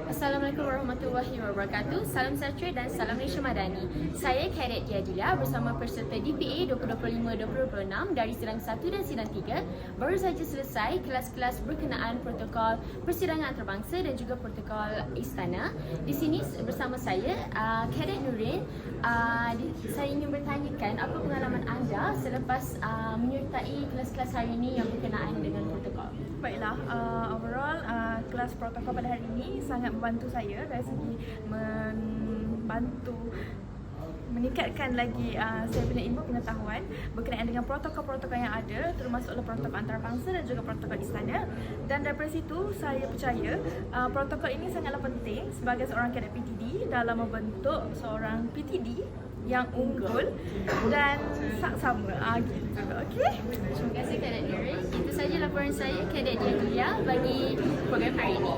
Assalamualaikum warahmatullahi wabarakatuh. Salam sejahtera dan salam Malaysia Madani. Saya Kadet Diadila bersama peserta DPA 2025-2026 dari sidang 1 dan sidang 3 baru saja selesai kelas-kelas berkenaan protokol persidangan antarabangsa dan juga protokol istana. Di sini bersama saya Kadet Nurin. Saya ingin bertanyakan apa pengalaman anda selepas menyertai kelas-kelas hari ini yang berkenaan dengan protokol. Baiklah, overall kelas protokol pada hari ini sangat membantu saya dari segi membantu meningkatkan lagi saya punya ilmu pengetahuan berkenaan dengan protokol-protokol yang ada, termasuklah protokol antarabangsa dan juga protokol istana. Dan daripada situ saya percaya protokol ini sangatlah penting sebagai seorang kadet PTD dalam membentuk seorang PTD yang unggul dan saksama gitu. Okey. Terima kasih Kadet Nurin. Itu saja laporan saya Kadet Diadila bagi program hari ini.